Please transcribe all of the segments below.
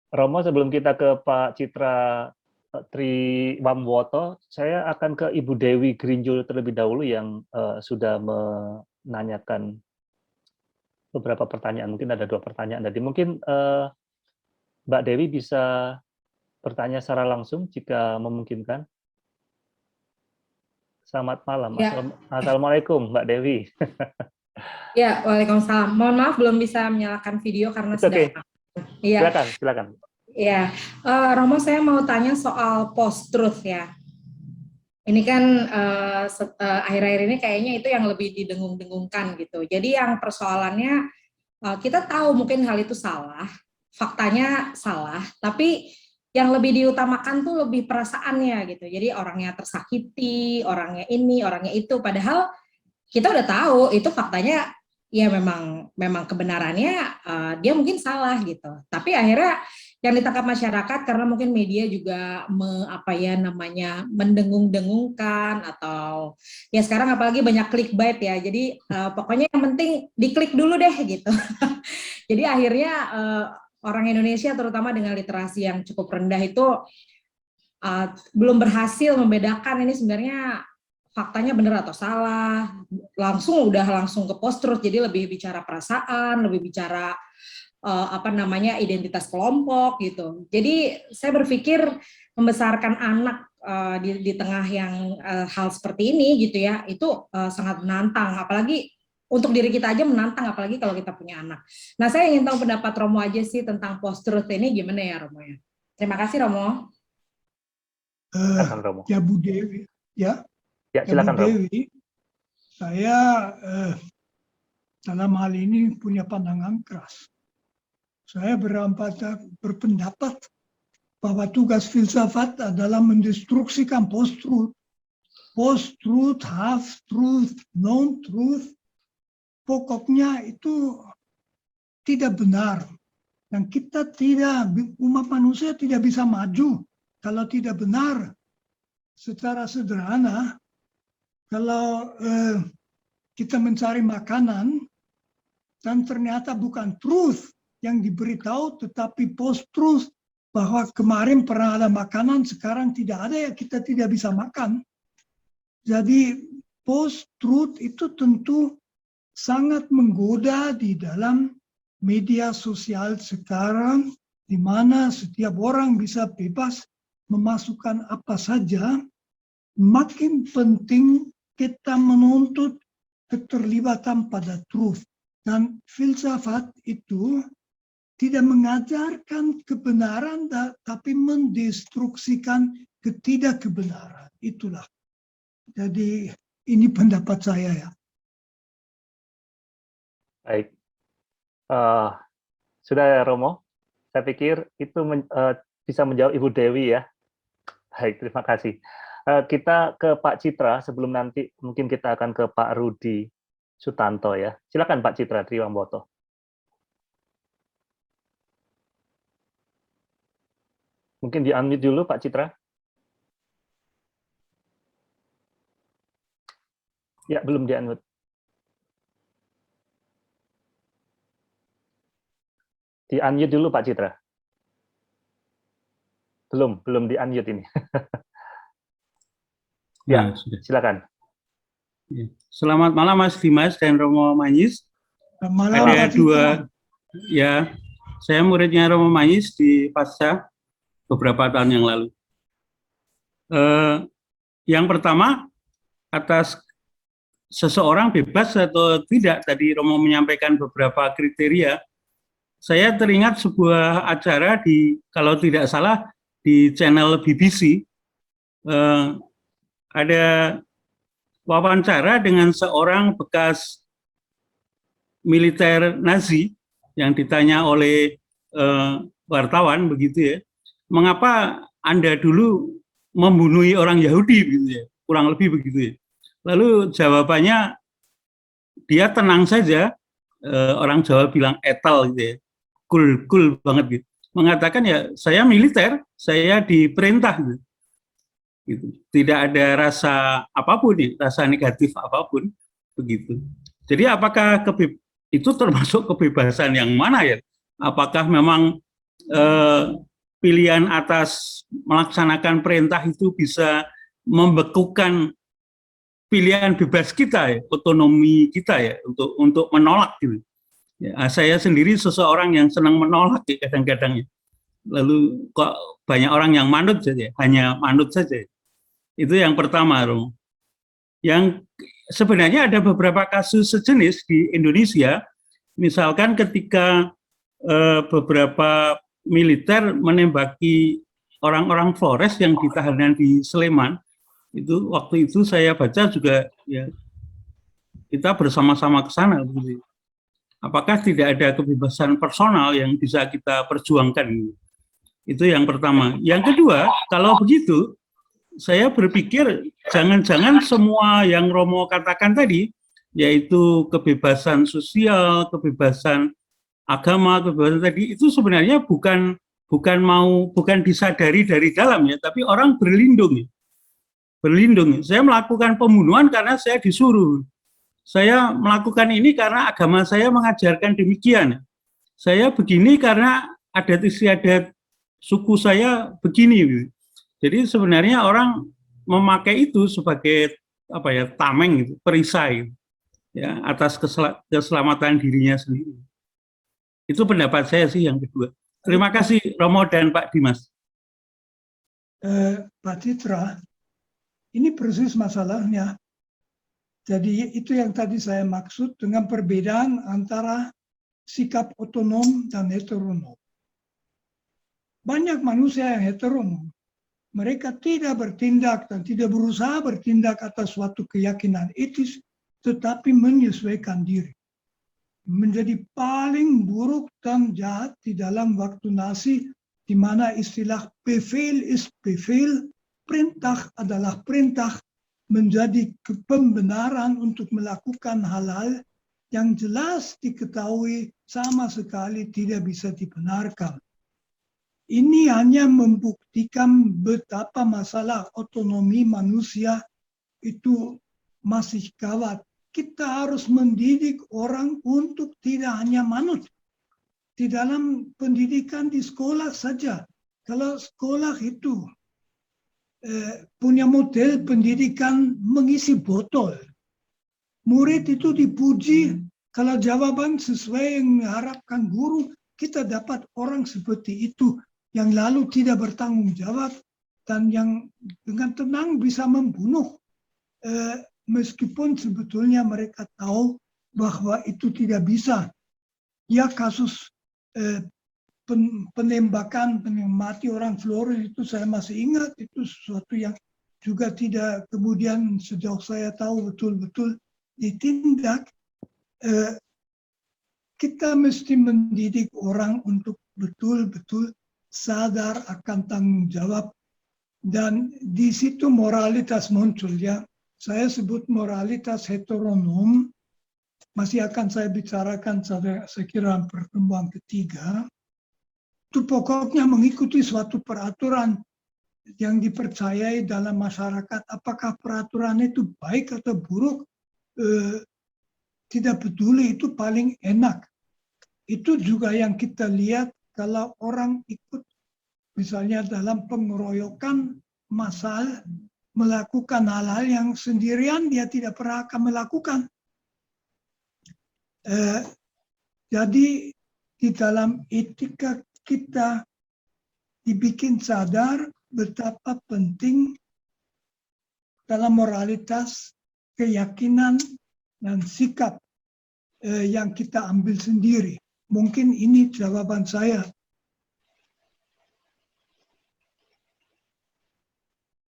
Romo, sebelum kita ke Pak Citra Triwamwoto, saya akan ke Ibu Dewi Grinjul terlebih dahulu yang sudah menanyakan beberapa pertanyaan. Mungkin ada 2 pertanyaan tadi. Mungkin Mbak Dewi bisa bertanya secara langsung jika memungkinkan. Selamat malam. Ya. Assalamualaikum, Mbak Dewi. Ya, Waalaikumsalam. Mohon maaf belum bisa menyalakan video karena It's sedang. okay. Iya, Silakan. ya. Romo, saya mau tanya soal post-truth ya. Ini kan akhir-akhir ini kayaknya itu yang lebih didengung-dengungkan gitu. Jadi yang persoalannya kita tahu mungkin hal itu salah, faktanya salah, tapi yang lebih diutamakan tuh lebih perasaannya gitu. Jadi orangnya tersakiti, orangnya ini, orangnya itu. Padahal kita udah tahu itu faktanya ya memang kebenarannya dia mungkin salah gitu. Tapi akhirnya yang ditangkap masyarakat karena mungkin media juga mendengung-dengungkan atau ya sekarang apalagi banyak clickbait ya. Jadi pokoknya yang penting diklik dulu deh gitu. Jadi akhirnya orang Indonesia terutama dengan literasi yang cukup rendah itu belum berhasil membedakan ini sebenarnya faktanya benar atau salah, langsung ke post-truth, jadi lebih bicara perasaan, lebih bicara identitas kelompok gitu. Jadi saya berpikir membesarkan anak di tengah yang hal seperti ini gitu ya, itu sangat menantang, apalagi untuk diri kita aja menantang, apalagi kalau kita punya anak. Nah, saya ingin tahu pendapat Romo aja sih tentang post-truth ini gimana ya Romo ya. Terima kasih Romo. Silakan, Romo. Ya Bu Dewi, ya silakan, Bu Dewi, saya dalam hal ini punya pandangan keras. Saya berpendapat bahwa tugas filsafat adalah mendestruksikan post-truth. Post-truth, half-truth, non-truth, pokoknya itu tidak benar. Dan umat manusia tidak bisa maju kalau tidak benar. Secara sederhana, kalau kita mencari makanan dan ternyata bukan truth yang diberitahu, tetapi post-truth bahwa kemarin pernah ada makanan, sekarang tidak ada, ya kita tidak bisa makan. Jadi post-truth itu tentu sangat menggoda di dalam media sosial sekarang, di mana setiap orang bisa bebas memasukkan apa saja. Makin penting kita menuntut keterlibatan pada truth. Dan filsafat itu tidak mengajarkan kebenaran, tapi mendestruksikan ketidakkebenaran. Itulah. Jadi ini pendapat saya ya. Baik. Sudah ya Romo? Saya pikir itu bisa menjawab Ibu Dewi ya. Baik, terima kasih. Kita ke Pak Citra sebelum nanti mungkin kita akan ke Pak Rudi Sutanto ya. Silakan Pak Citra Triwamwoto. Mungkin di-unmute dulu Pak Citra. Ya, belum di-unmute. Di-unmute dulu Pak Citra. Belum di-unmute ini. Ya, silakan. Selamat malam Mas Dimas dan Romo Manyis. Ada 2, ya, saya muridnya Romo Manyis di Pasca beberapa tahun yang lalu. Yang pertama, atas seseorang bebas atau tidak, tadi Romo menyampaikan beberapa kriteria. Saya teringat sebuah acara kalau tidak salah, di channel BBC, ada wawancara dengan seorang bekas militer Nazi yang ditanya oleh wartawan begitu ya, mengapa Anda dulu membunuh orang Yahudi gitu ya, kurang lebih begitu ya. Lalu jawabannya dia tenang saja, orang Jawa bilang etal gitu ya, cool banget gitu, mengatakan ya saya militer, saya diperintah gitu. Tidak ada rasa apapun, rasa negatif apapun begitu. Jadi apakah itu termasuk kebebasan yang mana ya? Apakah memang pilihan atas melaksanakan perintah itu bisa membekukan pilihan bebas kita ya, otonomi kita ya untuk menolak gitu. Ya, saya sendiri seseorang yang senang menolak ya, kadang-kadang ya. Lalu kok banyak orang yang manut saja, hanya manut saja. Itu yang pertama, Romo. Yang sebenarnya ada beberapa kasus sejenis di Indonesia, misalkan ketika beberapa militer menembaki orang-orang Flores yang ditahanan di Sleman, itu waktu itu saya baca juga ya kita bersama-sama ke sana. Apakah tidak ada kebebasan personal yang bisa kita perjuangkan? Itu yang pertama. Yang kedua, kalau begitu, saya berpikir jangan-jangan semua yang Romo katakan tadi, yaitu kebebasan sosial, kebebasan agama, kebebasan tadi, itu sebenarnya bukan disadari dari dalam ya, tapi orang berlindung. Saya melakukan pembunuhan karena saya disuruh. Saya melakukan ini karena agama saya mengajarkan demikian. Saya begini karena adat istiadat suku saya begini. Jadi sebenarnya orang memakai itu sebagai apa ya, tameng gitu, perisai ya atas keselamatan dirinya sendiri. Itu pendapat saya sih yang kedua. Terima kasih Romo dan Pak Dimas. Pak Citra, ini persis masalahnya. Jadi itu yang tadi saya maksud dengan perbedaan antara sikap otonom dan heteronom. Banyak manusia yang heteronom. Mereka tidak bertindak dan tidak berusaha bertindak atas suatu keyakinan etis, tetapi menyesuaikan diri. Menjadi paling buruk dan jahat di dalam waktu Nazi, di mana istilah Befehl ist Befehl, perintah adalah perintah, menjadi pembenaran untuk melakukan hal-hal yang jelas diketahui sama sekali tidak bisa dibenarkan. Ini hanya membuktikan betapa masalah otonomi manusia itu masih gawat. Kita harus mendidik orang untuk tidak hanya manut. Di dalam pendidikan di sekolah saja. Kalau sekolah itu punya model pendidikan mengisi botol. Murid itu dipuji kalau jawaban sesuai yang diharapkan guru, kita dapat orang seperti itu yang lalu tidak bertanggung jawab dan yang dengan tenang bisa membunuh meskipun sebetulnya mereka tahu bahwa itu tidak bisa. Ya kasus penembakan mati orang Flores itu saya masih ingat, itu sesuatu yang juga tidak kemudian sejauh saya tahu betul-betul ditindak. Kita mesti mendidik orang untuk betul-betul sadar akan tanggung jawab, dan di situ moralitas muncul ya. Saya sebut moralitas heteronom, masih akan saya bicarakan saya kira pertemuan ketiga. Itu pokoknya mengikuti suatu peraturan yang dipercayai dalam masyarakat. Apakah peraturan itu baik atau buruk, tidak peduli, itu paling enak. Itu juga yang kita lihat kalau orang ikut misalnya dalam pengeroyokan massal, melakukan hal-hal yang sendirian dia tidak pernah akan melakukan. Jadi di dalam etika kita dibikin sadar betapa penting dalam moralitas, keyakinan, dan sikap yang kita ambil sendiri. Mungkin ini jawaban saya.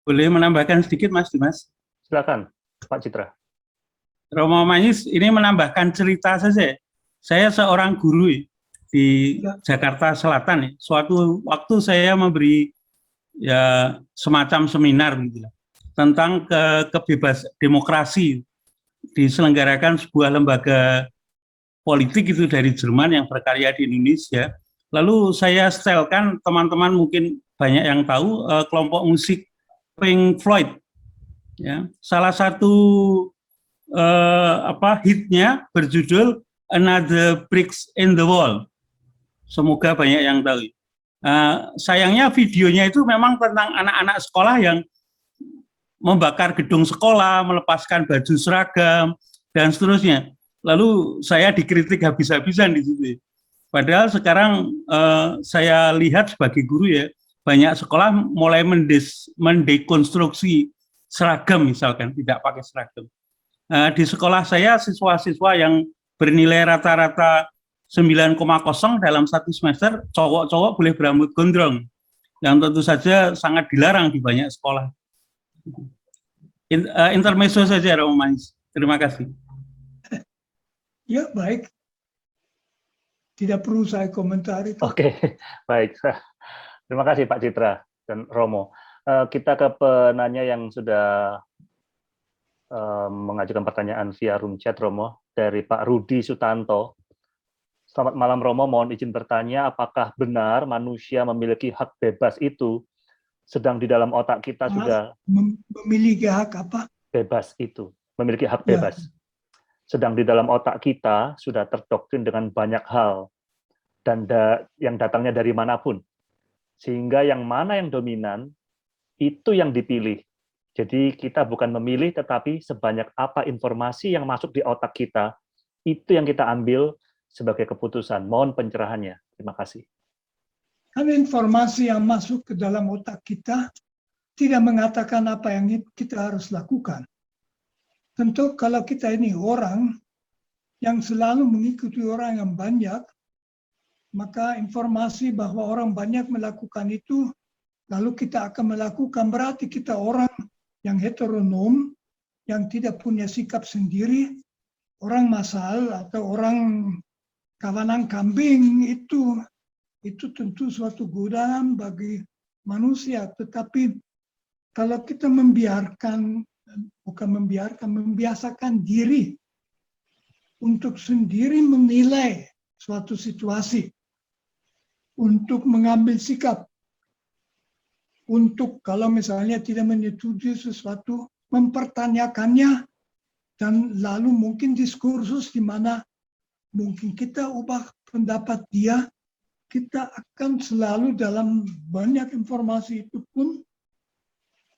Boleh menambahkan sedikit Mas Dimas? Silakan Pak Citra. Romo Mayis ini menambahkan cerita saja. Saya seorang guru di Jakarta Selatan. Suatu waktu saya memberi ya semacam seminar gitu, tentang kebebasan demokrasi, diselenggarakan sebuah lembaga politik itu dari Jerman yang berkarya di Indonesia. Lalu saya setelkan, teman-teman mungkin banyak yang tahu kelompok musik Pink Floyd. Ya, salah satu hitnya berjudul Another Bricks in the Wall. Semoga banyak yang tahu. Sayangnya videonya itu memang tentang anak-anak sekolah yang membakar gedung sekolah, melepaskan baju seragam, dan seterusnya. Lalu saya dikritik habis-habisan di situ. Padahal sekarang saya lihat sebagai guru ya, banyak sekolah mulai mendekonstruksi seragam misalkan, tidak pakai seragam. Di sekolah saya siswa-siswa yang bernilai rata-rata 9,0 dalam satu semester, cowok-cowok boleh berambut gondrong, yang tentu saja sangat dilarang di banyak sekolah. Intermezzo saja, Romo Mais. Terima kasih. Ya, baik. Tidak perlu saya komentari. Oke, baik. Terima kasih Pak Citra dan Romo. Kita ke penanya yang sudah mengajukan pertanyaan via room chat, Romo, dari Pak Rudi Sutanto. Selamat malam, Romo. Mohon izin bertanya, apakah benar manusia memiliki hak bebas itu, sedang di dalam otak kita sudah memiliki hak apa? Bebas itu, memiliki hak bebas. Ya. Sedang di dalam otak kita sudah terdoktrin dengan banyak hal, dan yang datangnya dari manapun. Sehingga yang mana yang dominan, itu yang dipilih. Jadi kita bukan memilih, tetapi sebanyak apa informasi yang masuk di otak kita, itu yang kita ambil sebagai keputusan. Mohon pencerahannya. Terima kasih. Kan informasi yang masuk ke dalam otak kita tidak mengatakan apa yang kita harus lakukan. Tentu kalau kita ini orang yang selalu mengikuti orang yang banyak, maka informasi bahwa orang banyak melakukan itu, lalu kita akan melakukan, berarti kita orang yang heteronom, yang tidak punya sikap sendiri, orang masal atau orang kawanan kambing itu tentu suatu godaan bagi manusia. Tetapi kalau kita membiasakan diri untuk sendiri menilai suatu situasi, untuk mengambil sikap, untuk kalau misalnya tidak menyetujui sesuatu, mempertanyakannya, dan lalu mungkin diskursus di mana mungkin kita ubah pendapat dia, kita akan selalu dalam banyak informasi itu pun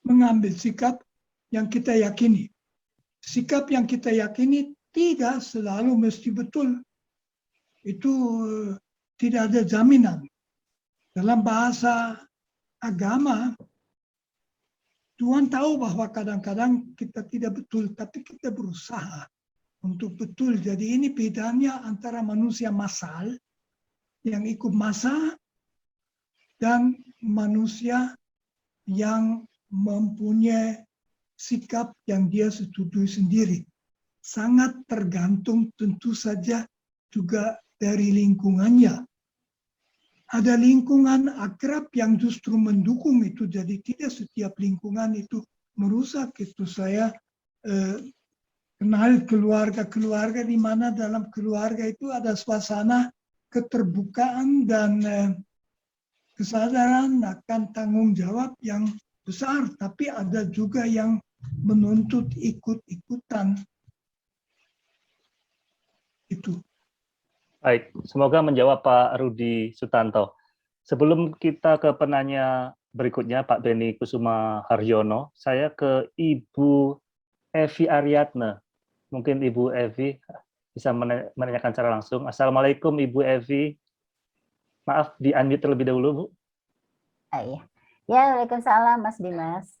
mengambil sikap yang kita yakini. Sikap yang kita yakini tidak selalu mesti betul. Itu tidak ada jaminan. Dalam bahasa agama, Tuhan tahu bahwa kadang-kadang kita tidak betul, tapi kita berusaha untuk betul. Jadi ini bedanya antara manusia massal yang ikut massa dan manusia yang mempunyai sikap yang dia setujui sendiri. Sangat tergantung tentu saja juga dari lingkungannya. Ada lingkungan akrab yang justru mendukung itu, jadi tidak setiap lingkungan itu merusak. Itu saya kenal keluarga-keluarga di mana dalam keluarga itu ada suasana keterbukaan dan kesadaran akan tanggung jawab yang besar, tapi ada juga yang menuntut ikut-ikutan. Itu. Baik, semoga menjawab Pak Rudi Sutanto. Sebelum kita ke penanya berikutnya, Pak Beni Kusuma Haryono, saya ke Ibu Evi Ariadne. Mungkin Ibu Evi bisa menanyakan secara langsung. Assalamualaikum Ibu Evi. Maaf, di-unmute terlebih dahulu, Bu. Iya. Ya, Waalaikumsalam, Mas Dimas.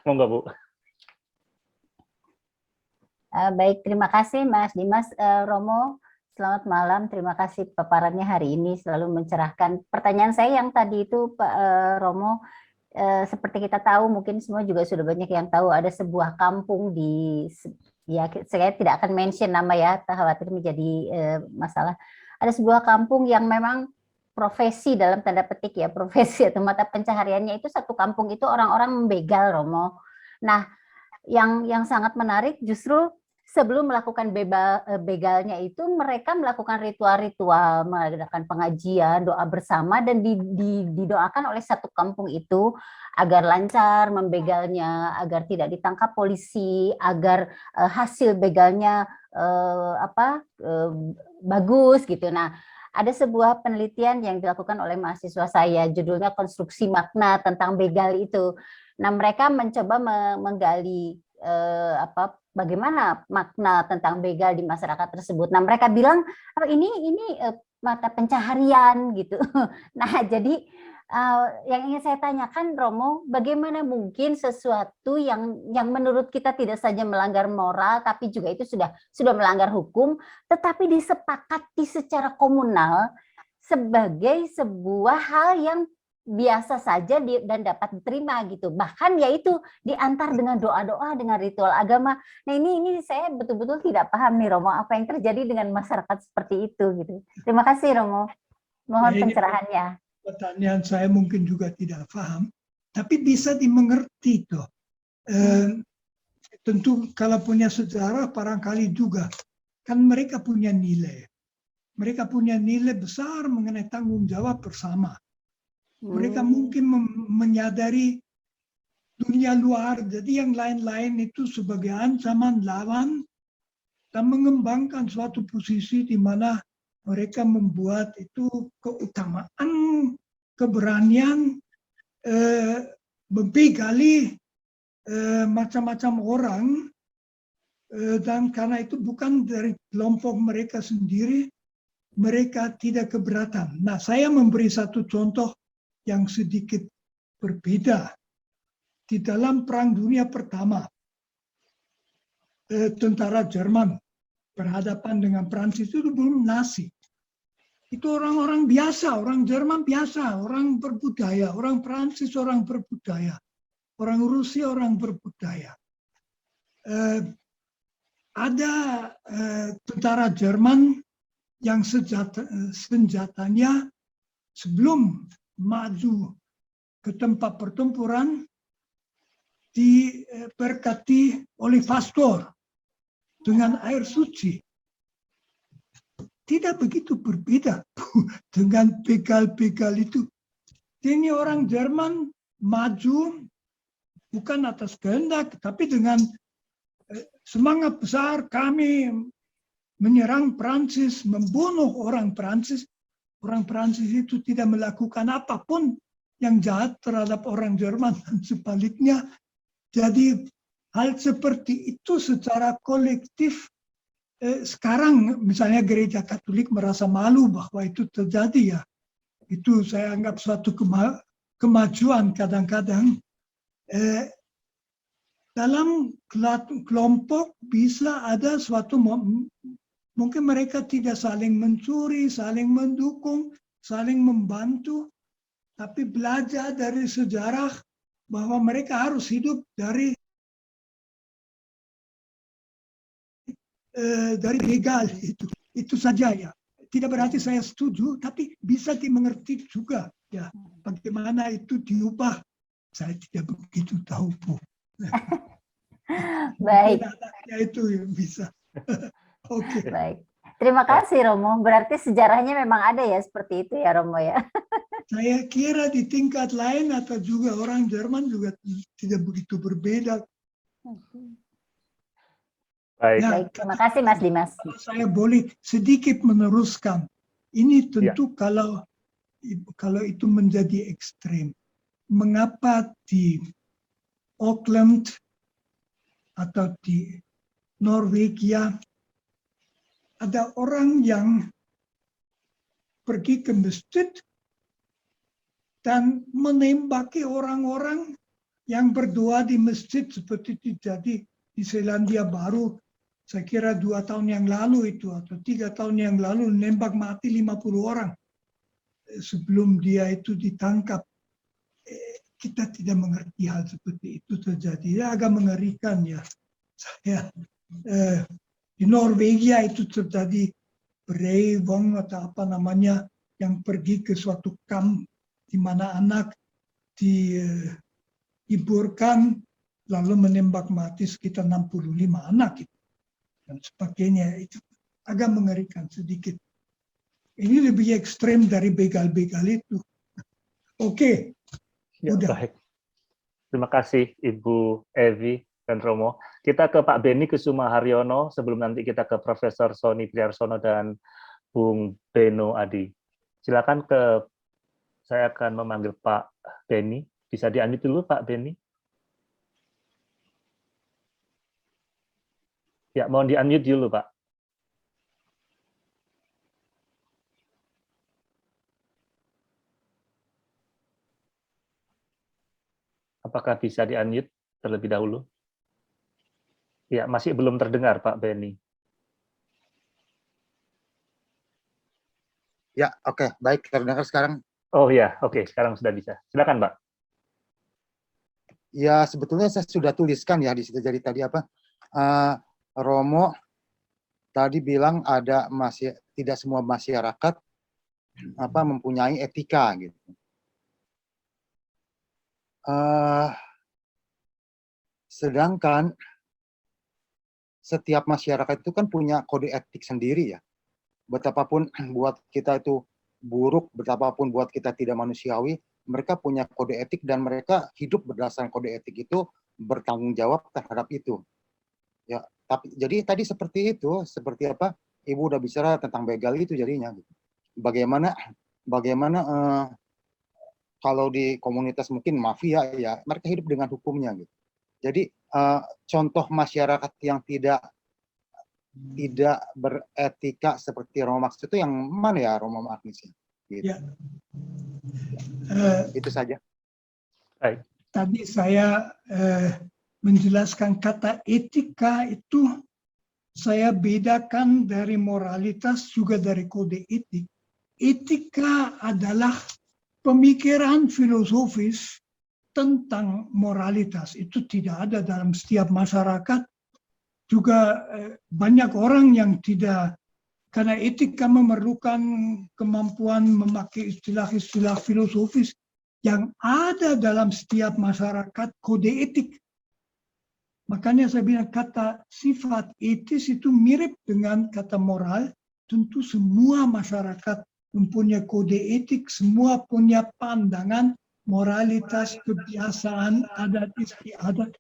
Monggo, Bu. Baik, terima kasih Mas Dimas. Romo, selamat malam. Terima kasih paparannya hari ini, selalu mencerahkan. Pertanyaan saya yang tadi itu, Pak Romo, seperti kita tahu, mungkin semua juga sudah banyak yang tahu, ada sebuah kampung di, ya saya tidak akan mention nama ya, khawatir menjadi masalah. Ada sebuah kampung yang memang profesi dalam tanda petik ya, profesi atau mata pencahariannya itu satu kampung itu orang-orang membegal, Romo. Nah, yang sangat menarik justru sebelum melakukan begalnya itu mereka melakukan ritual-ritual, mengadakan pengajian, doa bersama, dan didoakan oleh satu kampung itu agar lancar membegalnya, agar tidak ditangkap polisi, agar hasil begalnya bagus gitu. Nah, ada sebuah penelitian yang dilakukan oleh mahasiswa saya, judulnya Konstruksi Makna tentang begal itu. Nah, mereka mencoba menggali bagaimana makna tentang begal di masyarakat tersebut. Nah, mereka bilang ini mata pencaharian gitu. Nah, jadi yang ingin saya tanyakan, Romo, bagaimana mungkin sesuatu yang menurut kita tidak saja melanggar moral, tapi juga itu sudah melanggar hukum, tetapi disepakati secara komunal sebagai sebuah hal yang biasa saja dan dapat diterima gitu. Bahkan yaitu diantar dengan doa-doa, dengan ritual agama. Nah, ini saya betul-betul tidak paham nih, Romo, apa yang terjadi dengan masyarakat seperti itu gitu. Terima kasih, Romo. Mohon pencerahannya. Pertanyaan saya mungkin juga tidak paham, tapi bisa dimengerti toh. Tentu kalau punya sejarah barangkali juga kan mereka punya nilai. Mereka punya nilai besar mengenai tanggung jawab bersama. Mereka mungkin menyadari dunia luar, jadi yang lain-lain itu sebagai ancaman lawan dan mengembangkan suatu posisi di mana mereka membuat itu keutamaan, keberanian, membegali macam-macam orang, dan karena itu bukan dari kelompok mereka sendiri, mereka tidak keberatan. Nah, saya memberi satu contoh yang sedikit berbeda. Di dalam Perang Dunia Pertama, tentara Jerman berhadapan dengan Prancis itu belum Nazi. Itu orang-orang biasa, orang Jerman biasa, orang berbudaya, orang Prancis orang berbudaya, orang Rusia orang berbudaya. Ada tentara Jerman yang senjatanya sebelum maju ke tempat pertempuran diberkati oleh pastor dengan air suci. Tidak begitu berbeda dengan begal-begal itu. Ini orang Jerman maju bukan atas kehendak, tapi dengan semangat besar kami menyerang Prancis, membunuh orang Prancis. Orang Prancis itu tidak melakukan apapun yang jahat terhadap orang Jerman dan sebaliknya. Jadi hal seperti itu secara kolektif sekarang misalnya gereja Katolik merasa malu bahwa itu terjadi ya. Itu saya anggap suatu kemajuan kadang-kadang. Dalam kelompok bisa ada suatu mungkin mereka tidak saling mencuri, saling mendukung, saling membantu, tapi belajar dari sejarah bahwa mereka harus hidup dari begal itu saja ya. Tidak berarti saya setuju, tapi bisa dimengerti juga ya. Bagaimana itu diubah, saya tidak begitu tahu Bu. Baik. Anaknya itu yang bisa. Oke. Baik. Terima kasih Romo. Berarti sejarahnya memang ada ya seperti itu ya Romo ya. Saya kira di tingkat lain atau juga orang Jerman juga tidak begitu berbeda. Baik. Ya, Baik, terima kasih Mas Dimas. kalau saya boleh sedikit meneruskan, ini tentu kalau itu menjadi ekstrem. Mengapa di Auckland atau di Norwegia ada orang yang pergi ke masjid dan menembaki orang-orang yang berdoa di masjid seperti terjadi di Selandia Baru. Saya kira 2 tahun yang lalu itu atau 3 tahun yang lalu nembak mati 50 orang sebelum dia itu ditangkap. Kita tidak mengerti hal seperti itu terjadi. Ya, agak mengerikan ya. Saya di Norwegia itu terjadi Breivik atau apa namanya yang pergi ke suatu kamp di mana anak dihiburkan lalu menembak mati sekitar 65 anak itu. Dan sebagainya, itu agak mengerikan sedikit. Ini lebih ekstrem dari begal-begal itu. Oke. Ya, Udah. baik. Terima kasih Ibu Evi dan Romo. Kita ke Pak Beni Kusuma Haryono sebelum nanti kita ke Profesor Sony Priarsono dan Bung Beno Adi. Silakan saya akan memanggil Pak Beni. Bisa di-unmute dulu Pak Beni? Ya, mohon di-unmute dulu Pak. Apakah bisa di-unmute terlebih dahulu? Ya, masih belum terdengar Pak Beni. Ya, oke, baik, terdengar sekarang. Oh ya, oke, sekarang sudah bisa. Silakan Pak. Ya, sebetulnya saya sudah tuliskan ya di situ. Jadi tadi apa? Romo tadi bilang tidak semua masyarakat mempunyai etika gitu. Sedangkan setiap masyarakat itu kan punya kode etik sendiri ya. Betapapun buat kita itu buruk, betapapun buat kita tidak manusiawi, mereka punya kode etik dan mereka hidup berdasarkan kode etik itu, bertanggung jawab terhadap itu. Ya, tapi jadi tadi seperti itu, seperti apa? Ibu udah bicara tentang begal itu jadinya. Bagaimana kalau di komunitas mungkin mafia ya, mereka hidup dengan hukumnya gitu. Jadi contoh masyarakat yang tidak beretika seperti Romo Max itu yang mana ya Romo Magnis? Gitu. Ya. Itu saja. Baik. Tadi saya menjelaskan kata etika itu saya bedakan dari moralitas juga dari kode etik. Etika adalah pemikiran filosofis tentang moralitas. Itu tidak ada dalam setiap masyarakat. Juga banyak orang yang tidak, karena etika memerlukan kemampuan memakai istilah-istilah filosofis yang ada dalam setiap masyarakat kode etik. Makanya saya bilang kata sifat etis itu mirip dengan kata moral. Tentu semua masyarakat mempunyai kode etik, semua punya pandangan, moralitas, kebiasaan, adat istiadat.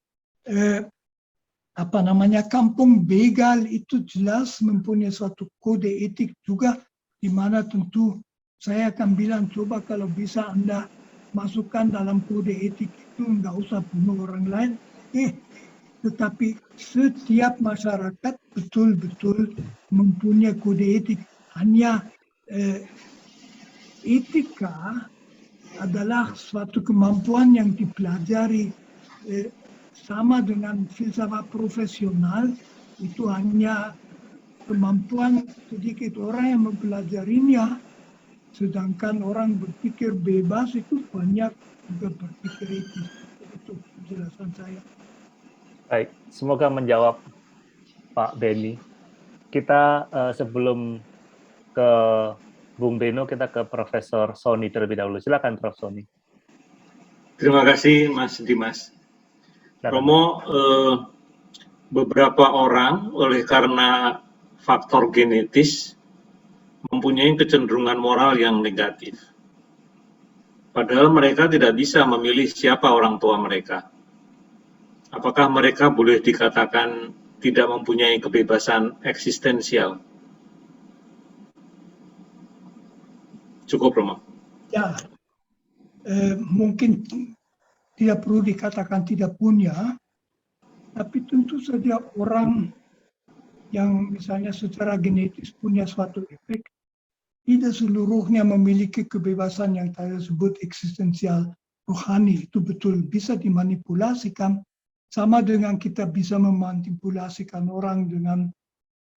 Kampung begal itu jelas mempunyai suatu kode etik juga, di mana tentu saya akan bilang coba kalau bisa Anda masukkan dalam kode etik itu nggak usah bunuh orang lain, tetapi setiap masyarakat betul-betul mempunyai kode etik. Hanya etika adalah suatu kemampuan yang dipelajari sama dengan filsafat profesional, itu hanya kemampuan sedikit orang yang mempelajarinya, sedangkan orang berpikir bebas itu banyak juga berpikir etis. Itu penjelasan saya. Baik, semoga menjawab Pak Beni. Kita sebelum ke Bung Beno, kita ke Profesor Sony terlebih dahulu. Silakan Prof. Sony. Terima kasih Mas Dimas. Romo, beberapa orang oleh karena faktor genetis mempunyai kecenderungan moral yang negatif. Padahal mereka tidak bisa memilih siapa orang tua mereka. Apakah mereka boleh dikatakan tidak mempunyai kebebasan eksistensial? Cukup, Romo. Ya, mungkin tidak perlu dikatakan tidak punya, tapi tentu saja orang yang misalnya secara genetis punya suatu efek, tidak seluruhnya memiliki kebebasan yang saya sebut eksistensial rohani. Itu betul bisa dimanipulasikan, sama dengan kita bisa memanipulasikan orang dengan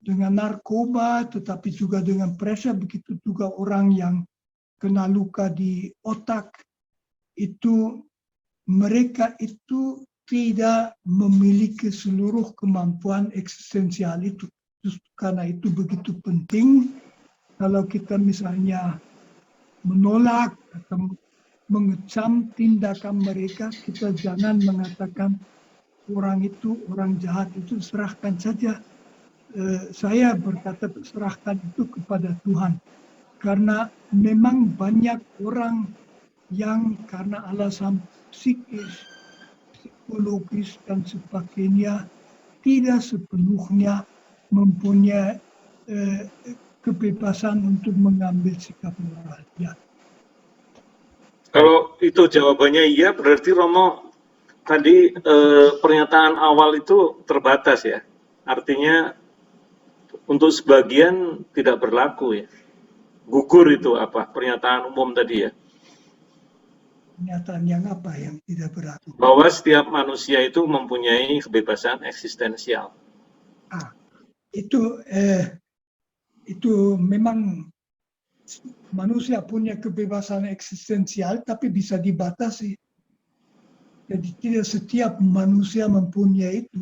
narkoba, tetapi juga dengan pressure. Begitu juga orang yang kena luka di otak, itu mereka itu tidak memiliki seluruh kemampuan eksistensial itu. Justru karena itu begitu penting kalau kita misalnya menolak atau mengecam tindakan mereka, kita jangan mengatakan orang itu, orang jahat itu serahkan saja. Saya berkata serahkan itu kepada Tuhan. Karena memang banyak orang yang karena alasan psikis, psikologis, dan sebagainya tidak sepenuhnya mempunyai kebebasan untuk mengambil sikap moral. Ya. Kalau itu jawabannya iya, berarti Romo tadi pernyataan awal itu terbatas ya. Artinya untuk sebagian tidak berlaku ya. Gugur itu apa? Pernyataan umum tadi ya. Pernyataan yang apa yang tidak berlaku? Bahwa setiap manusia itu mempunyai kebebasan eksistensial. Itu memang manusia punya kebebasan eksistensial, tapi bisa dibatasi. Jadi tidak setiap manusia mempunyai itu.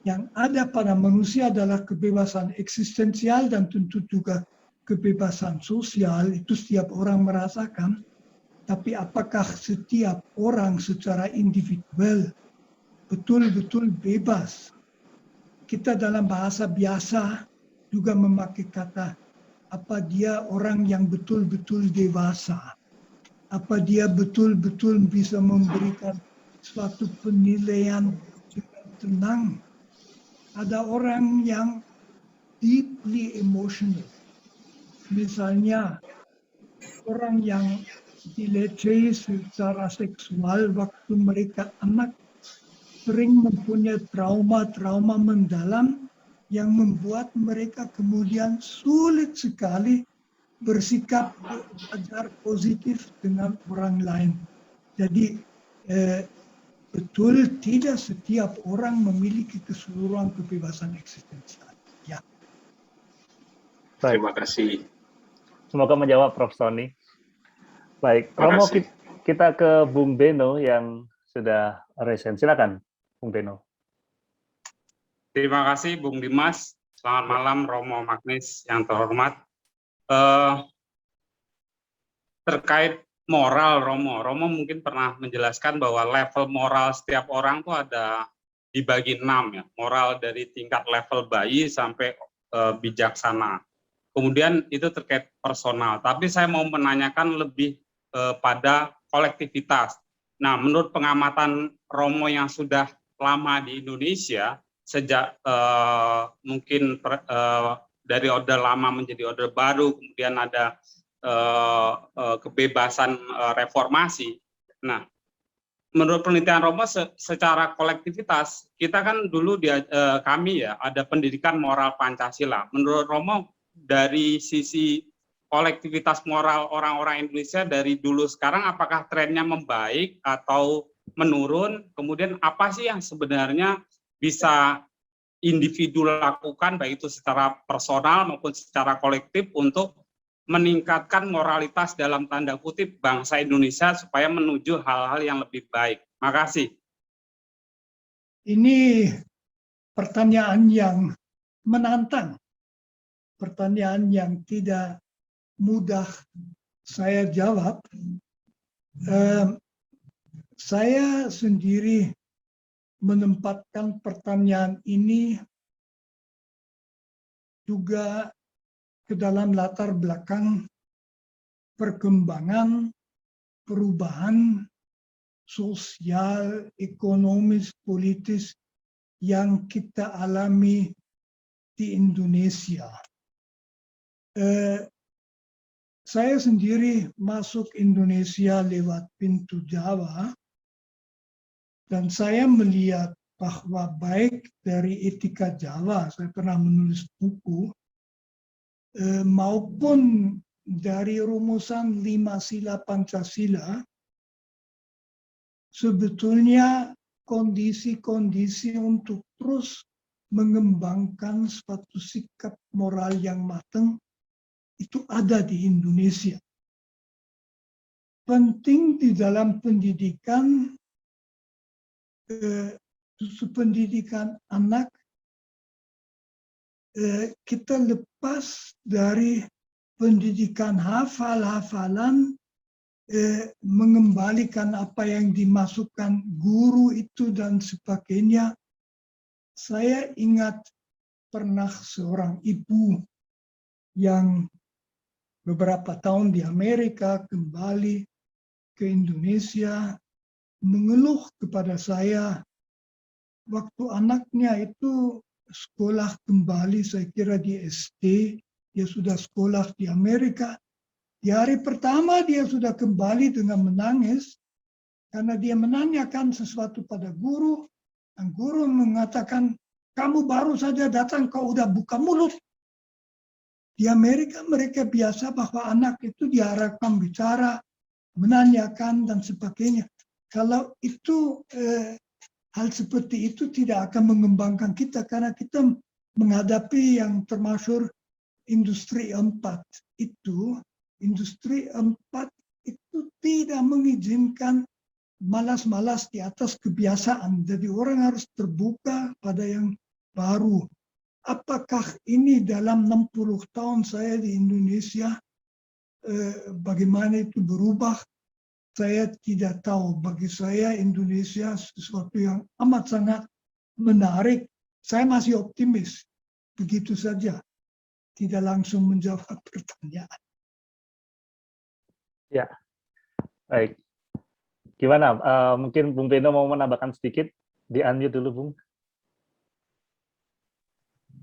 Yang ada pada manusia adalah kebebasan eksistensial dan tentu juga kebebasan sosial. Itu setiap orang merasakan. Tapi apakah setiap orang secara individual betul-betul bebas? Kita dalam bahasa biasa juga memakai kata apa dia orang yang betul-betul dewasa, apa dia betul-betul bisa memberikan suatu penilaian dengan tenang. Ada orang yang deeply emotional, misalnya orang yang dilecehkan secara seksual waktu mereka anak, sering mempunyai trauma-trauma mendalam yang membuat mereka kemudian sulit sekali bersikap ajar positif dengan orang lain. Jadi betul tidak setiap orang memiliki keseluruhan kebebasan eksistensial. Ya. Terima kasih. Semoga menjawab Prof. Sony. Baik, Romo, kita ke Bung Beno yang sudah resen. Silakan, Bung Beno. Terima kasih, Bung Dimas. Selamat malam, Romo Magnis yang terhormat. Terkait moral, Romo mungkin pernah menjelaskan bahwa level moral setiap orang itu ada dibagi 6 ya. Moral dari tingkat level bayi sampai bijaksana. Kemudian itu terkait personal. Tapi saya mau menanyakan lebih pada kolektivitas. Nah, menurut pengamatan Romo yang sudah lama di Indonesia, sejak mungkin dari Orde Lama menjadi Orde Baru, kemudian ada kebebasan reformasi. Nah, menurut penelitian Romo secara kolektivitas, kita kan dulu kami ya ada pendidikan moral Pancasila. Menurut Romo dari sisi kolektivitas moral orang-orang Indonesia dari dulu sekarang, apakah trennya membaik atau menurun? Kemudian apa sih yang sebenarnya bisa individu lakukan, baik itu secara personal maupun secara kolektif, untuk meningkatkan moralitas dalam tanda kutip bangsa Indonesia supaya menuju hal-hal yang lebih baik? Makasih. Ini pertanyaan yang menantang, pertanyaan yang tidak mudah saya jawab. Saya sendiri menempatkan pertanyaan ini juga ke dalam latar belakang perkembangan, perubahan sosial, ekonomis, politis yang kita alami di Indonesia. Saya sendiri masuk Indonesia lewat pintu Jawa, dan saya melihat bahwa baik dari Etika Jawa, saya pernah menulis buku, maupun dari rumusan 5 sila Pancasila, sebetulnya kondisi-kondisi untuk terus mengembangkan suatu sikap moral yang matang itu ada di Indonesia. Penting di dalam pendidikan, pendidikan anak, kita lepas dari pendidikan hafal-hafalan, mengembalikan apa yang dimasukkan guru itu dan sebagainya. Saya ingat pernah seorang ibu yang beberapa tahun di Amerika kembali ke Indonesia mengeluh kepada saya waktu anaknya itu sekolah kembali, saya kira di SD, dia sudah sekolah di Amerika. Di hari pertama dia sudah kembali dengan menangis karena dia menanyakan sesuatu pada guru, dan guru mengatakan, kamu baru saja datang, kau udah buka mulut. Di Amerika mereka biasa bahwa anak itu diharapkan bicara, menanyakan, dan sebagainya. Kalau itu hal seperti itu tidak akan mengembangkan kita, karena kita menghadapi yang termasyhur industri 4 itu. Industri 4 itu tidak mengizinkan malas-malas di atas kebiasaan. Jadi orang harus terbuka pada yang baru. Apakah ini dalam 60 tahun saya di Indonesia, bagaimana itu berubah? Saya tidak tahu. Bagi saya Indonesia sesuatu yang amat sangat menarik. Saya masih optimis. Begitu saja. Tidak langsung menjawab pertanyaan. Ya, baik. Gimana? Mungkin Bung Beno mau menambahkan sedikit? Di-unmute dulu, Bung.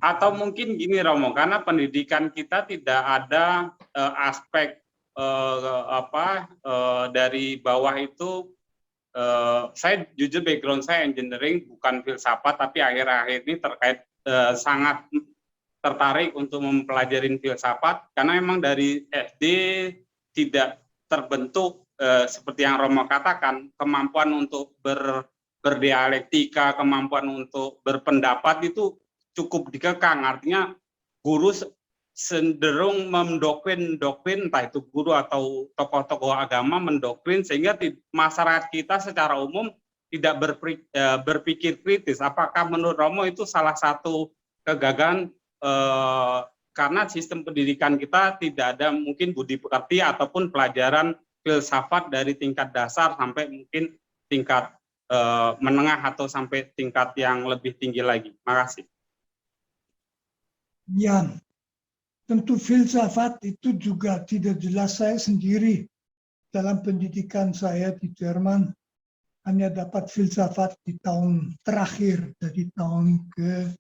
Atau mungkin gini Romo, karena pendidikan kita tidak ada aspek dari bawah itu. Saya jujur background saya engineering, bukan filsafat, tapi akhir-akhir ini sangat tertarik untuk mempelajari filsafat, karena memang dari SD tidak terbentuk seperti yang Romo katakan, kemampuan untuk berdialektika, kemampuan untuk berpendapat itu cukup dikekang. Artinya guru cenderung mendoktrin, entah itu guru atau tokoh-tokoh agama mendoktrin, sehingga masyarakat kita secara umum tidak berpikir kritis. Apakah menurut Romo itu salah satu kegagalan karena sistem pendidikan kita tidak ada mungkin budi pekerti ataupun pelajaran filsafat dari tingkat dasar sampai mungkin tingkat menengah atau sampai tingkat yang lebih tinggi lagi. Makasih. Ya, tentu filsafat itu juga tidak jelas. Saya sendiri dalam pendidikan saya di Jerman hanya dapat filsafat di tahun terakhir, dari tahun ke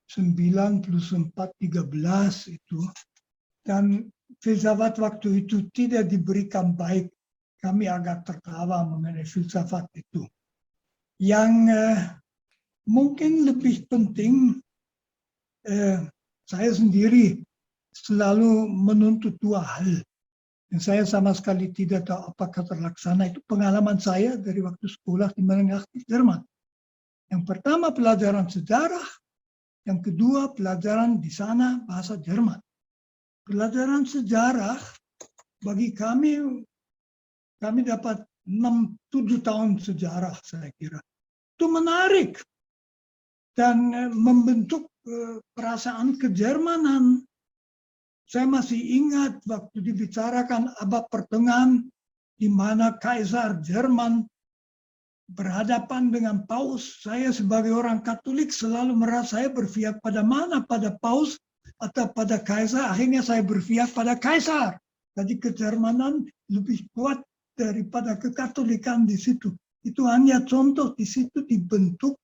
9 plus 4, 13 itu. Dan filsafat waktu itu tidak diberikan baik. Kami agak tertawa mengenai filsafat itu. Yang mungkin lebih penting, saya sendiri selalu menuntut dua hal. Dan saya sama sekali tidak tahu apakah terlaksana. Itu pengalaman saya dari waktu sekolah di menengah di Jerman. Yang pertama pelajaran sejarah, yang kedua pelajaran di sana bahasa Jerman. Pelajaran sejarah bagi kami dapat 6-7 tahun sejarah saya kira. Itu menarik dan membentuk perasaan kejermanan. Saya masih ingat waktu dibicarakan abad pertengahan di mana Kaisar Jerman berhadapan dengan Paus. Saya sebagai orang Katolik selalu merasa saya berpihak pada mana, pada Paus atau pada Kaisar. Akhirnya saya berpihak pada Kaisar. Jadi kejermanan lebih kuat daripada kekatolikan di situ. Itu hanya contoh, di situ dibentuk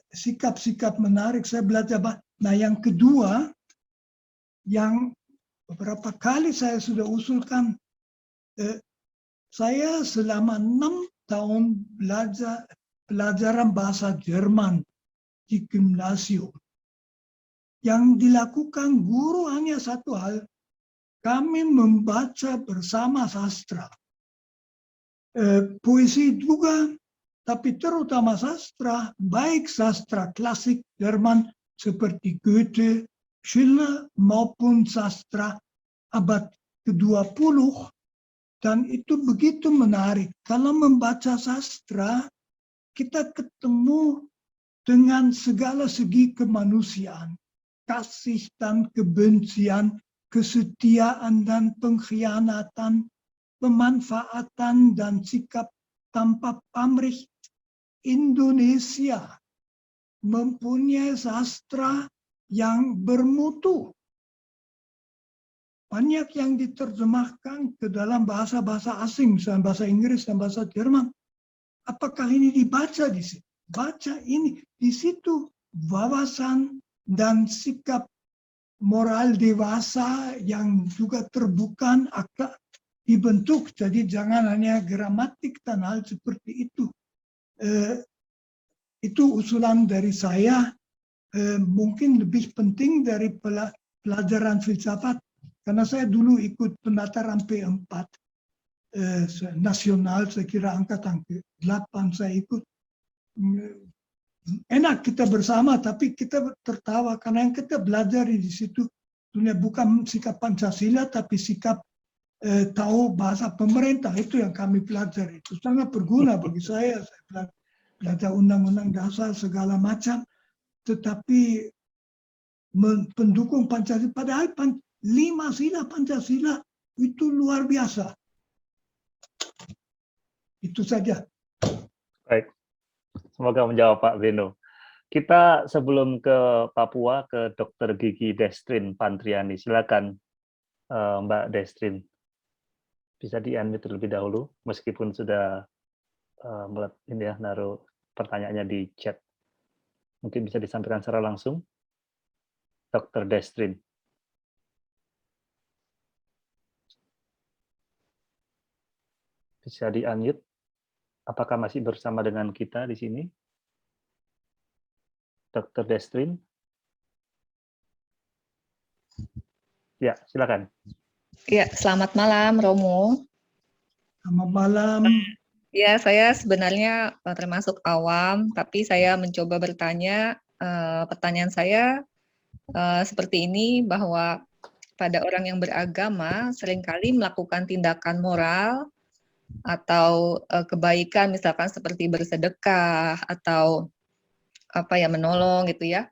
sikap-sikap menarik. Saya belajar. Nah, yang kedua, yang beberapa kali saya sudah usulkan, saya selama 6 tahun pelajaran bahasa Jerman di gimnasium. Yang dilakukan guru hanya satu hal, kami membaca bersama sastra. Puisi juga, tapi terutama sastra, baik sastra klasik Jerman seperti Goethe, Schiller maupun sastra abad ke-20. Dan itu begitu menarik. Kalau membaca sastra, kita ketemu dengan segala segi kemanusiaan. Kasih dan kebencian, kesetiaan dan pengkhianatan, pemanfaatan dan sikap tanpa pamrih. Indonesia mempunyai sastra yang bermutu. Banyak yang diterjemahkan ke dalam bahasa-bahasa asing, misalnya bahasa Inggris dan bahasa Jerman. Apakah ini dibaca di situ? Baca ini. Di situ wawasan dan sikap moral dewasa yang juga terbuka akan dibentuk. Jadi jangan hanya gramatik dan hal seperti itu. Itu usulan dari saya. Mungkin lebih penting dari pelajaran filsafat, karena saya dulu ikut pendaftaran P4 nasional, saya kira angkatan ke-8 saya ikut. Enak kita bersama, tapi kita tertawa karena yang kita belajar di situ bukan sikap Pancasila, tapi sikap tahu bahasa pemerintah. Itu yang kami pelajari. Itu sangat berguna bagi saya. Saya belajar undang-undang dasar segala macam. Tetapi pendukung Pancasila, padahal 5 sila Pancasila itu luar biasa. Itu saja. Baik, semoga menjawab Pak Beno. Kita sebelum ke Papua ke Dr. Gigi Destrin Pantriani. Silakan Mbak Destrin. Bisa di-unmute terlebih dahulu, meskipun sudah naruh pertanyaannya di chat. Mungkin bisa disampaikan secara langsung, Dr. Destrin. Bisa di-unmute. Apakah masih bersama dengan kita di sini? Dr. Destrin? Ya, silakan. Ya, selamat malam, Romo. Selamat malam. Ya, saya sebenarnya termasuk awam, tapi saya mencoba bertanya. Pertanyaan saya seperti ini, bahwa pada orang yang beragama seringkali melakukan tindakan moral atau kebaikan, misalkan seperti bersedekah atau menolong gitu ya.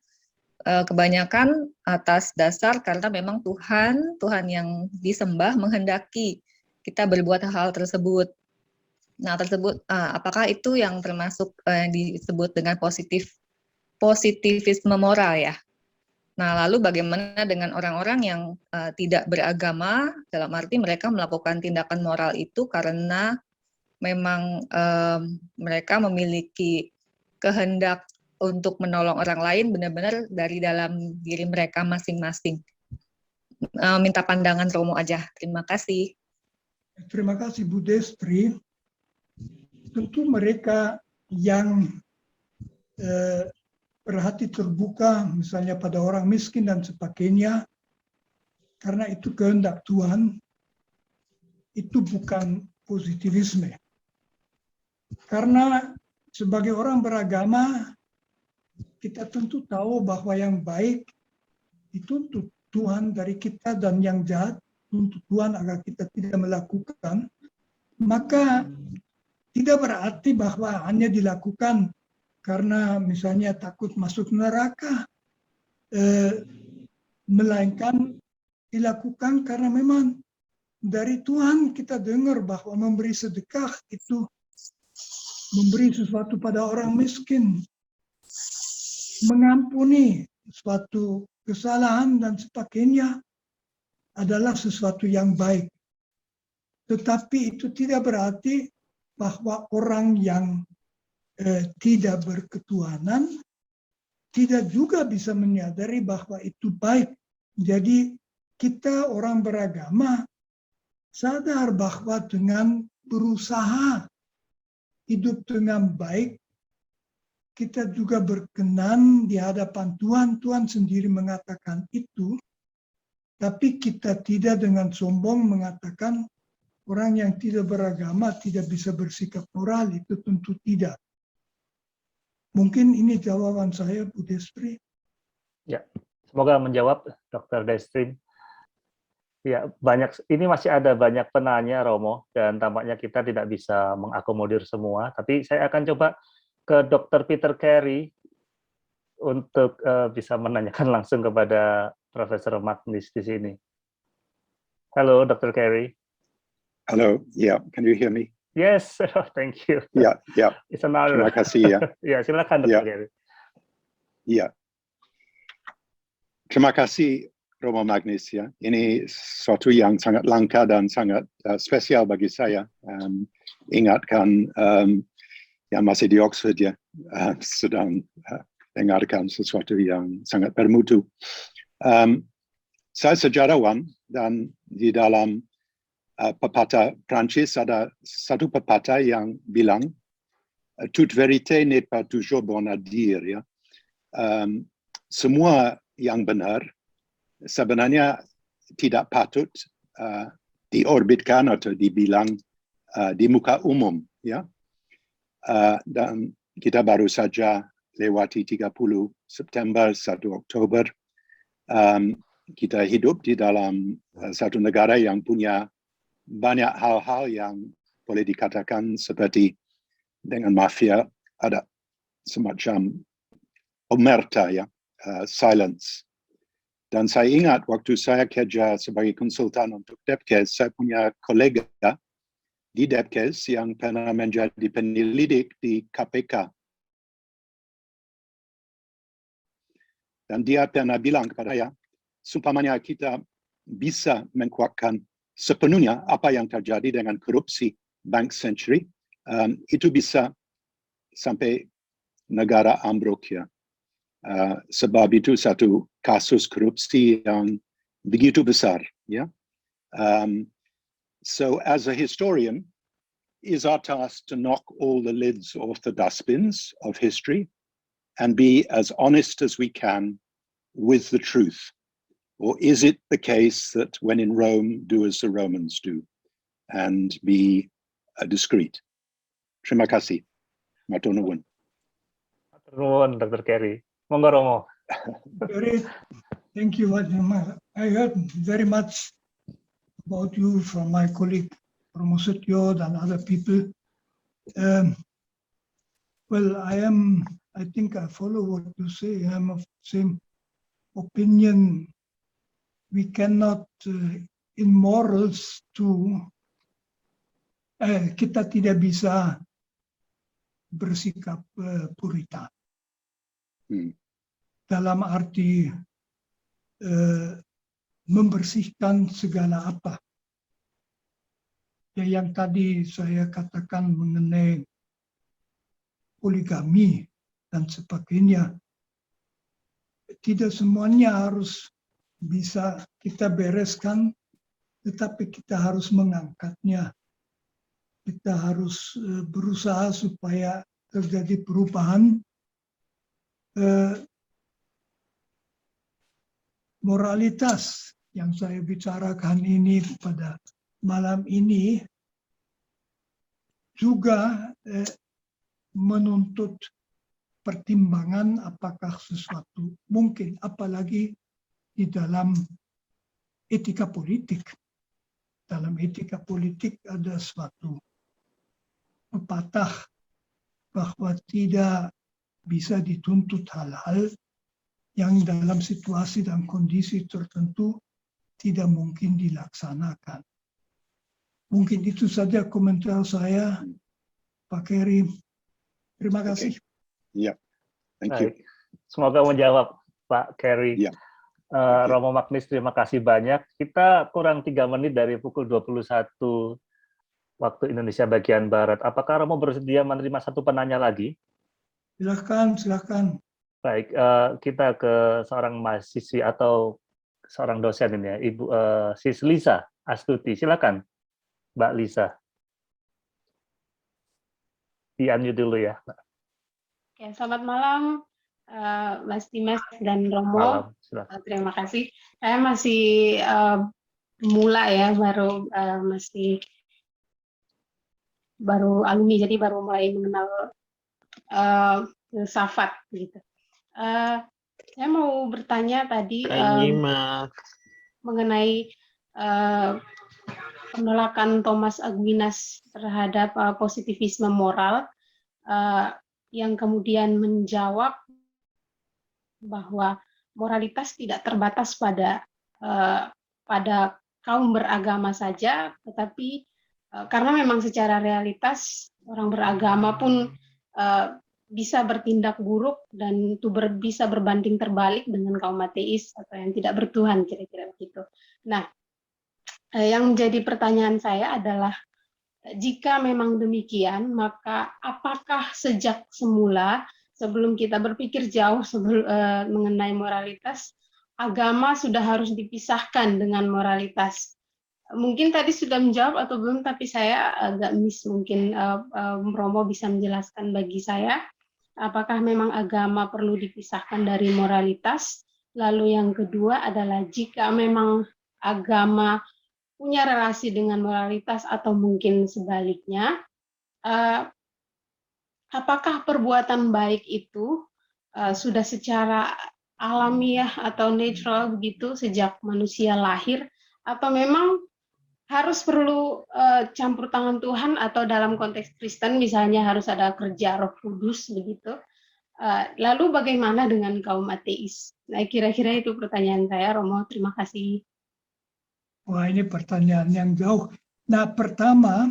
Kebanyakan atas dasar karena memang Tuhan yang disembah menghendaki kita berbuat hal tersebut. Nah, apakah itu yang termasuk disebut dengan positivisme moral ya? Nah, lalu bagaimana dengan orang-orang yang tidak beragama, dalam arti mereka melakukan tindakan moral itu karena memang mereka memiliki kehendak untuk menolong orang lain benar-benar dari dalam diri mereka masing-masing. Minta pandangan Romo aja. Terima kasih. Terima kasih Bu Destri. Tentu mereka yang berhati terbuka, misalnya pada orang miskin dan sebagainya, karena itu kehendak Tuhan, itu bukan positivisme. Karena sebagai orang beragama, kita tentu tahu bahwa yang baik itu untuk Tuhan dari kita dan yang jahat untuk Tuhan agar kita tidak melakukan. Maka tidak berarti bahwa hanya dilakukan karena misalnya takut masuk neraka, melainkan dilakukan karena memang dari Tuhan kita dengar bahwa memberi sedekah itu memberi sesuatu pada orang miskin, mengampuni suatu kesalahan dan sebagainya adalah sesuatu yang baik. Tetapi itu tidak berarti bahwa orang yang tidak berketuhanan tidak juga bisa menyadari bahwa itu baik. Jadi kita orang beragama sadar bahwa dengan berusaha hidup dengan baik, kita juga berkenan di hadapan Tuhan. Tuhan sendiri mengatakan itu, tapi kita tidak dengan sombong mengatakan orang yang tidak beragama tidak bisa bersikap moral, itu tentu tidak. Mungkin ini jawaban saya, Bu Destri. Ya, semoga menjawab Dr. Destrin. Ya, ini masih ada banyak penanya, Romo, dan tampaknya kita tidak bisa mengakomodir semua. Tapi saya akan coba ke Dr. Peter Carey untuk bisa menanyakan langsung kepada Profesor Magnus di sini. Halo, Dr. Carey. Hello, yeah, can you hear me? Yes, thank you. Yeah. It's an honor. Terima kasih ya. Ya, silakan Dr. Carey. Iya. Terima kasih Romo Magnus ya. Ini sesuatu yang sangat langka dan sangat spesial bagi saya. Ingatkan yang masih di Oxford ya, sedang dengarkan sesuatu yang sangat bermutu. saya sejarawan dan di dalam pepatah Prancis ada satu pepatah yang bilang toute vérité n'est pas toujours bonne à dire, ya. Semua yang benar sebenarnya tidak patut diorbitkan atau dibilang di muka umum, ya. Dan kita baru saja lewati 30 September, 1 Oktober. Kita hidup di dalam satu negara yang punya banyak hal-hal yang boleh dikatakan seperti dengan mafia ada semacam omerta, ya, silence. Dan saya ingat waktu saya kerja sebagai konsultan untuk Depkes, saya punya kolega di Depkes yang pernah menjadi penyelidik di KPK. Dan dia pernah bilang kepada saya, seumpamanya kita bisa menguatkan sepenuhnya apa yang terjadi dengan korupsi Bank Century, itu bisa sampai negara ambruk, ya. Sebab itu satu kasus korupsi yang begitu besar, ya. So as a historian, is our task to knock all the lids off the dustbins of history and be as honest as we can with the truth? Or is it the case that when in Rome, do as the Romans do and be discreet? Terima kasih. Matur nuwun. Matur nuwun, Dr. Kerry. Monggo Romo. Thank you. I heard very much about you from my colleague Romo Setio and other people. Well, I think I follow what you say. I'm of the same opinion. We cannot, in morals too, kita tidak bisa bersikap puritan. Dalam arti membersihkan segala apa. Ya, yang tadi saya katakan mengenai poligami dan sebagainya, tidak semuanya harus bisa kita bereskan, tetapi kita harus mengangkatnya. Kita harus berusaha supaya terjadi perubahan. Moralitas yang saya bicarakan ini pada malam ini juga menuntut pertimbangan apakah sesuatu mungkin, apalagi di dalam etika politik. Dalam etika politik ada suatu pepatah bahwa tidak bisa dituntut hal-hal yang dalam situasi dan kondisi tertentu tidak mungkin dilaksanakan. Mungkin itu saja komentar saya, Pak Kerry. Terima kasih. Ya, thank you. Semoga menjawab, Pak Kerry. Ya. Romo Magnis, terima kasih banyak. Kita kurang 3 menit dari pukul 21 waktu Indonesia bagian Barat. Apakah Romo bersedia menerima satu penanya lagi? Silakan. Baik, kita ke seorang mahasiswi atau seorang dosen ini ya, Ibu Sis Lisa Astuti. Silakan, Mbak Lisa. Di-unmute dulu ya. Oke, selamat malam, Mas Dimas dan Romo. Malam, silakan. Terima kasih. Saya masih pemula ya, baru alumni, jadi baru mulai mengenal filsafat gitu. Saya mau bertanya tadi mengenai penolakan Thomas Aquinas terhadap positivisme moral, yang kemudian menjawab bahwa moralitas tidak terbatas pada kaum beragama saja, tetapi karena memang secara realitas orang beragama pun bisa bertindak buruk dan itu bisa berbanding terbalik dengan kaum ateis atau yang tidak bertuhan, kira-kira begitu. Nah, yang menjadi pertanyaan saya adalah, jika memang demikian, maka apakah sejak semula, sebelum kita berpikir jauh mengenai moralitas, agama sudah harus dipisahkan dengan moralitas. Mungkin tadi sudah menjawab atau belum, tapi saya agak miss. Mungkin Romo bisa menjelaskan bagi saya, apakah memang agama perlu dipisahkan dari moralitas? Lalu yang kedua adalah jika memang agama punya relasi dengan moralitas atau mungkin sebaliknya, apakah perbuatan baik itu sudah secara alamiah atau natural begitu sejak manusia lahir, atau memang harus perlu campur tangan Tuhan, atau dalam konteks Kristen misalnya harus ada kerja Roh Kudus begitu. Lalu bagaimana dengan kaum ateis? Nah, kira-kira itu pertanyaan saya, Romo. Terima kasih. Wah, ini pertanyaan yang jauh. Nah, pertama,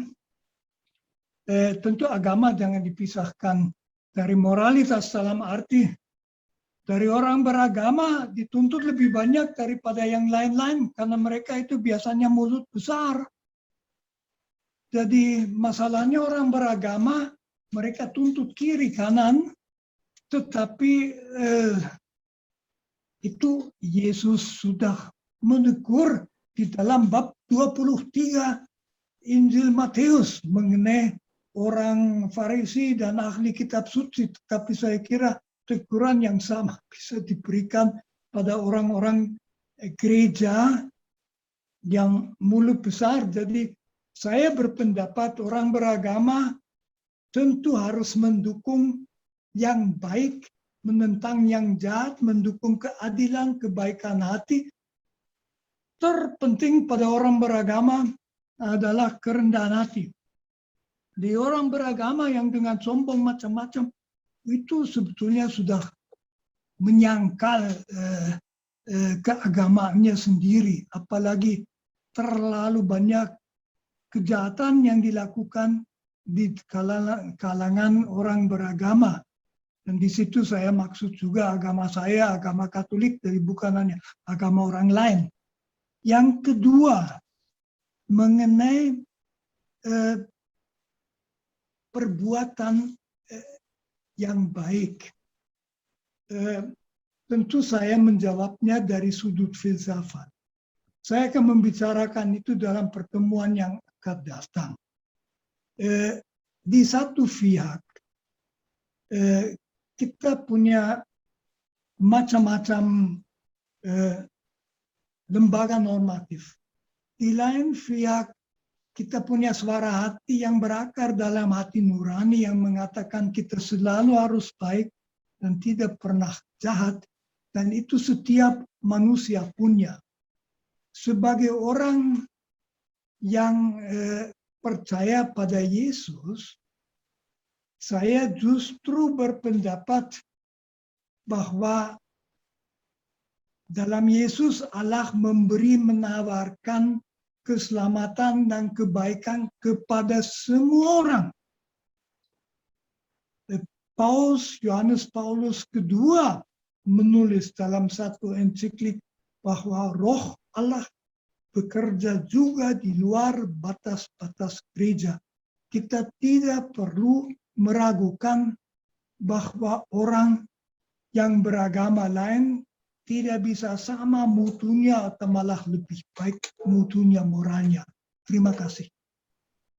tentu agama jangan dipisahkan dari moralitas, dalam arti dari orang beragama dituntut lebih banyak daripada yang lain-lain karena mereka itu biasanya mulut besar. Jadi masalahnya orang beragama, mereka tuntut kiri kanan, tetapi itu Yesus sudah menegur di dalam bab 23 Injil Matius mengenai orang Farisi dan ahli kitab suci. Tapi saya kira teguran yang sama bisa diberikan pada orang-orang gereja yang mulut besar. Jadi saya berpendapat orang beragama tentu harus mendukung yang baik, menentang yang jahat, mendukung keadilan, kebaikan hati. Terpenting pada orang beragama adalah kerendahan hati. Di orang beragama yang dengan sombong macam-macam, itu sebetulnya sudah menyangkal keagamaannya sendiri. Apalagi terlalu banyak kejahatan yang dilakukan di kalangan orang beragama. Dan di situ saya maksud juga agama saya, agama Katolik, dari bukan hanya agama orang lain. Yang kedua, mengenai perbuatan yang baik. Tentu saya menjawabnya dari sudut filsafat. Saya akan membicarakan itu dalam pertemuan yang akan datang. Di satu pihak, kita punya macam-macam lembaga normatif. Di lain pihak, kita punya suara hati yang berakar dalam hati nurani yang mengatakan kita selalu harus baik dan tidak pernah jahat. Dan itu setiap manusia punya. Sebagai orang yang percaya pada Yesus, saya justru berpendapat bahwa dalam Yesus Allah menawarkan keselamatan dan kebaikan kepada semua orang. Yohanes Paulus II menulis dalam satu ensiklik bahwa Roh Allah bekerja juga di luar batas-batas gereja. Kita tidak perlu meragukan bahwa orang yang beragama lain tidak bisa sama mutunya atau malah lebih baik mutunya moralnya. Terima kasih.